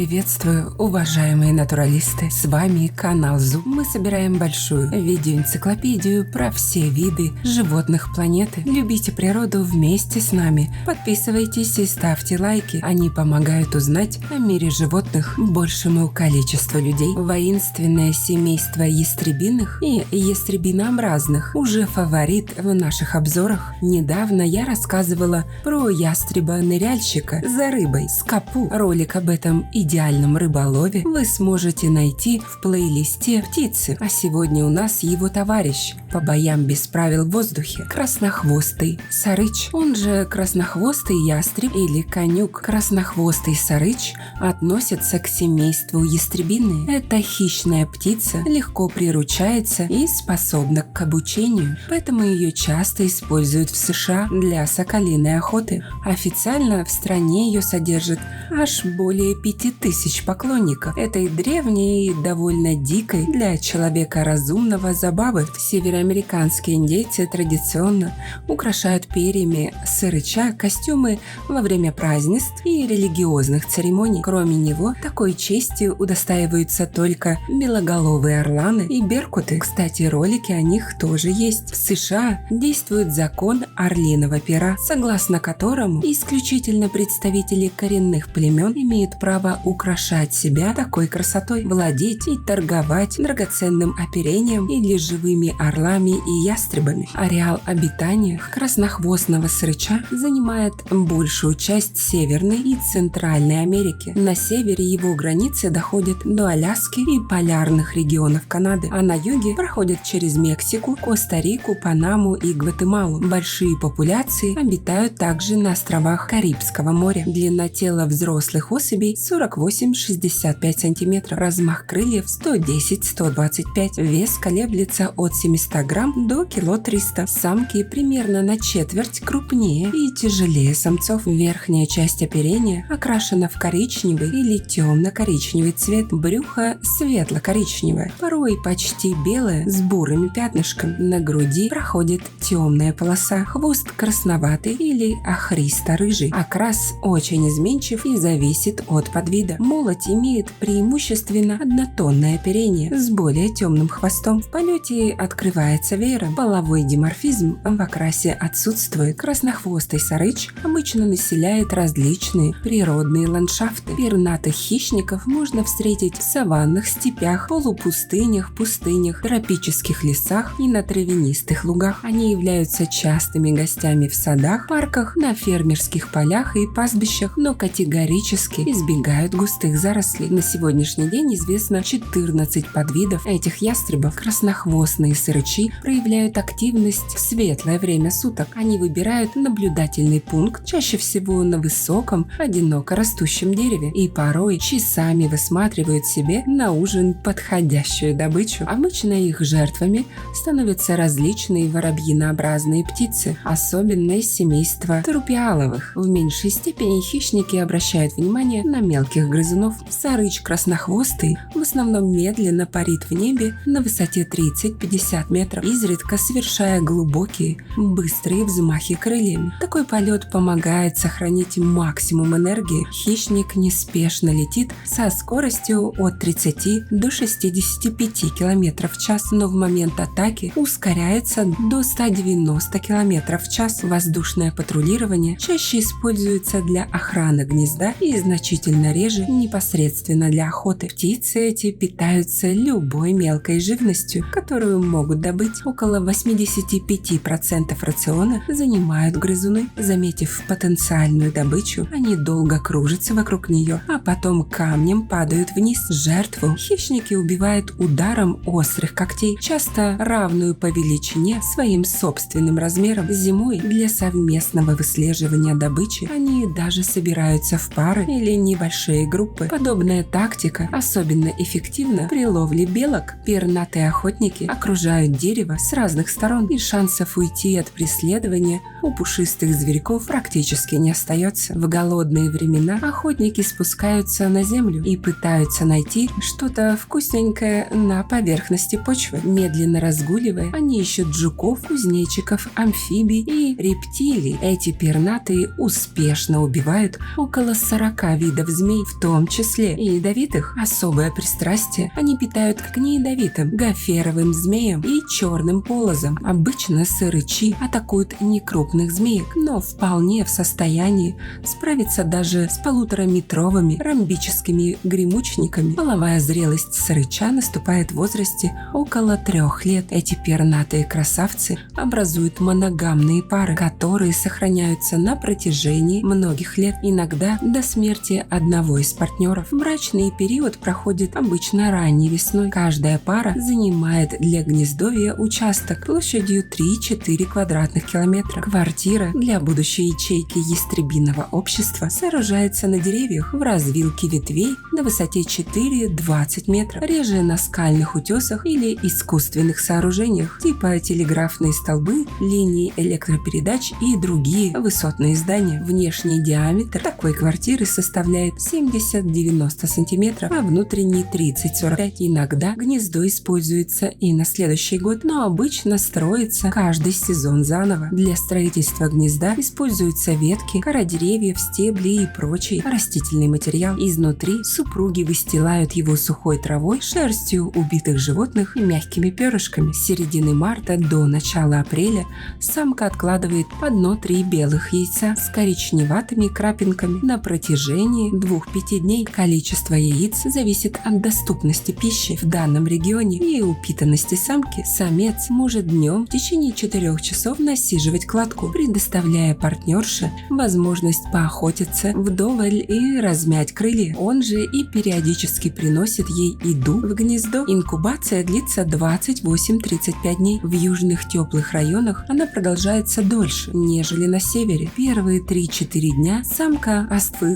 Приветствую, уважаемые натуралисты! С вами канал Зу. Мы собираем большую видеоэнциклопедию про все виды животных планеты. Любите природу вместе с нами. Подписывайтесь и ставьте лайки. Они помогают узнать о мире животных большему количеству людей. Воинственное семейство ястребиных и ястребинообразных уже фаворит в наших обзорах. Недавно я рассказывала про ястреба-ныряльщика за рыбой Скапу. Ролик об этом идеальном рыболове вы сможете найти в плейлисте «Птицы». А сегодня у нас его товарищ по боям без правил в воздухе – краснохвостый сарыч. Он же краснохвостый ястреб или конюк. Краснохвостый сарыч относится к семейству ястребиные. Эта хищная птица легко приручается и способна к обучению, поэтому ее часто используют в США для соколиной охоты. Официально в стране ее содержит аж более 5000 поклонников этой древней и довольно дикой для человека разумного забавы. Североамериканские индейцы традиционно украшают перьями сарыча костюмы во время празднеств и религиозных церемоний. Кроме него, такой честью удостаиваются только белоголовые орланы и беркуты. Кстати, ролики о них тоже есть. В США действует закон орлиного пера, согласно которому исключительно представители коренных племен имеют право украшать себя такой красотой, владеть и торговать драгоценным оперением или живыми орлами и ястребами. Ареал обитания краснохвостного сарыча занимает большую часть Северной и Центральной Америки. На севере его границы доходят до Аляски и полярных регионов Канады, а на юге проходят через Мексику, Коста-Рику, Панаму и Гватемалу. Большие популяции обитают также на островах Карибского моря. Длина тела взрослых особей 48-65 см, размах крыльев 110-125, вес колеблется от 700 грамм до кило 300. Самки примерно на четверть крупнее и тяжелее самцов. Верхняя часть оперения окрашена в коричневый или темно-коричневый цвет, брюхо светло-коричневое, порой почти белое с бурыми пятнышками. На груди проходит темная полоса, хвост красноватый или охристо-рыжий. Окрас очень изменчив и зависит от подвида. Молоть имеет преимущественно однотонное оперение с более темным хвостом. В полете открывается веером. Половой диморфизм в окрасе отсутствует. Краснохвостый сарыч обычно населяет различные природные ландшафты. Пернатых хищников можно встретить в саваннах, степях, полупустынях, пустынях, тропических лесах и на травянистых лугах. Они являются частыми гостями в садах, парках, на фермерских полях и пастбищах, но категорически избегают густых зарослей. На сегодняшний день известно 14 подвидов этих ястребов. Краснохвостные сарычи проявляют активность в светлое время суток. Они выбирают наблюдательный пункт, чаще всего на высоком, одиноко растущем дереве, и порой часами высматривают себе на ужин подходящую добычу. Обычно их жертвами становятся различные воробьинообразные птицы, особенно из семейства трупиаловых. В меньшей степени хищники обращают внимание на мелких грызунов. Сарыч краснохвостый в основном медленно парит в небе на высоте 30-50 метров, изредка совершая глубокие, быстрые взмахи крыльями. Такой полет помогает сохранить максимум энергии. Хищник неспешно летит со скоростью от 30 до 65 км в час, но в момент атаки ускоряется до 190 км в час. Воздушное патрулирование чаще используется для охраны гнезда и значительно реже непосредственно для охоты. Птицы эти питаются любой мелкой живностью, которую могут добыть. Около 85% рациона занимают грызуны. Заметив потенциальную добычу, они долго кружатся вокруг нее, а потом камнем падают вниз. Жертву хищники убивают ударом острых когтей, часто равную по величине своим собственным размерам. Зимой для совместного выслеживания добычи они даже собираются в пары или небольшие группы. Подобная тактика особенно эффективна при ловле белок. Пернатые охотники окружают дерево с разных сторон, и шансов уйти от преследования у пушистых зверьков практически не остается. В голодные времена охотники спускаются на землю и пытаются найти что-то вкусненькое на поверхности почвы. Медленно разгуливая, они ищут жуков, кузнечиков, амфибий и рептилий. Эти пернатые успешно убивают около 40 видов змей, в том числе и ядовитых. Особое пристрастие они питают к неядовитым гоферовым змеям и черным полозам. Обычно сырычи атакуют некрупных змеек, но вполне в состоянии справиться даже с 1,5-метровыми ромбическими гремучниками. Половая зрелость сырыча наступает в возрасте около 3 лет. Эти пернатые красавцы образуют моногамные пары, которые сохраняются на протяжении многих лет, иногда до смерти одного из партнеров. Брачный период проходит обычно ранней весной. Каждая пара занимает для гнездовья участок площадью 3-4 квадратных километра. Квартира для будущей ячейки ястребиного общества сооружается на деревьях в развилке ветвей на высоте 4-20 метров, реже на скальных утесах или искусственных сооружениях, типа телеграфные столбы, линии электропередач и другие высотные здания. Внешний диаметр такой квартиры составляет 70-90 сантиметров, а внутренний 30-45. Иногда гнездо используется и на следующий год, но обычно строится каждый сезон заново. Для строительства гнезда используются ветки, кора деревьев, стебли и прочий растительный материал. Изнутри супруги выстилают его сухой травой, шерстью убитых животных и мягкими перышками. С середины марта до начала апреля самка откладывает по дно 3 белых яйца с коричневатыми крапинками на протяжении 2-5 дней. Количество яиц зависит от доступности пищи в данном регионе и упитанности самки. Самец может днем в течение 4 часов насиживать кладку, предоставляя партнерше возможность поохотиться вдоволь и размять крылья. Он же и периодически приносит ей еду в гнездо. Инкубация длится 28-35 дней. В южных теплых районах она продолжается дольше, нежели на севере. Первые 3-4 дня самка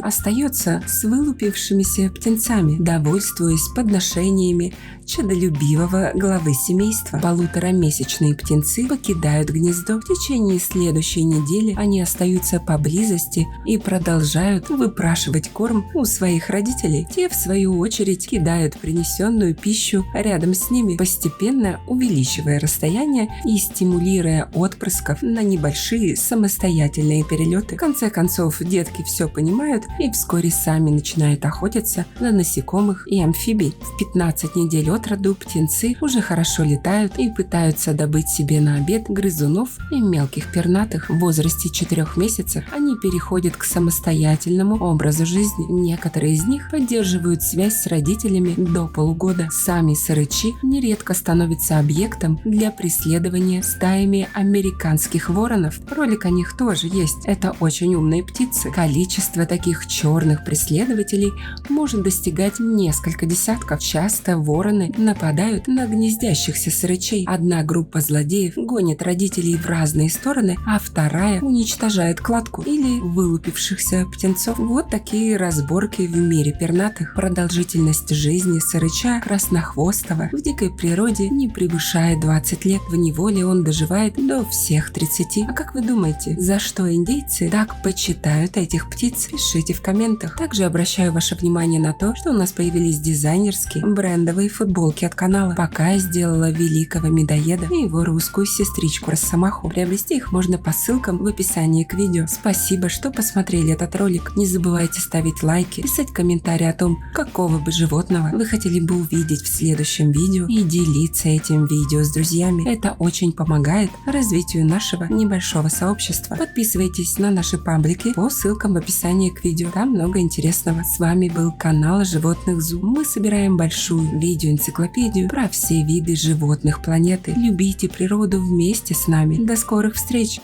остается с вылупившимися птенцами, довольствуясь подношениями чадолюбивого главы семейства. 1,5-месячные птенцы покидают гнездо. В течение следующей недели они остаются поблизости и продолжают выпрашивать корм у своих родителей. Те, в свою очередь, кидают принесенную пищу рядом с ними, постепенно увеличивая расстояние и стимулируя отпрысков на небольшие самостоятельные перелеты. В конце концов, детки все понимают и вскоре сами начинают охотиться на насекомых и амфибий. В 15 недель от роду птенцы уже хорошо летают и пытаются добыть себе на обед грызунов и мелких пернатых. В возрасте 4 месяцев они переходят к самостоятельному образу жизни. Некоторые из них поддерживают связь с родителями до полугода. Сами сырычи нередко становятся объектом для преследования стаями американских воронов. Ролик о них тоже есть. Это очень умные птицы. Количество таких черных преследователей может достигать несколько десятков. Часто вороны нападают на гнездящихся сырычей. Одна группа злодеев гонит родителей в разные стороны, а вторая уничтожает кладку или вылупившихся птенцов. Вот такие разборки в мире пернатых. Продолжительность жизни сырыча краснохвостого в дикой природе не превышает 20 лет. В неволе он доживает до всех 30. А как вы думаете, за что индейцы так почитают этих птиц? Пишите в комментах. Также обращаю ваше внимание на то, что у нас появились дизайнерские брендовые футболки от канала. Пока я сделала великого медоеда и его русскую сестричку Росомаху. Приобрести их можно по ссылкам в описании к видео. Спасибо, что посмотрели этот ролик. Не забывайте ставить лайки, писать комментарии о том, какого бы животного вы хотели бы увидеть в следующем видео и делиться этим видео с друзьями. Это очень помогает развитию нашего небольшого сообщества. Подписывайтесь на наши паблики по ссылкам в описании к видео. Там много интересного. С вами был канал Животных Зу. Мы собираем большую видеоэнциклопедию про все виды животных планеты. Любите природу вместе с нами. До скорых встреч!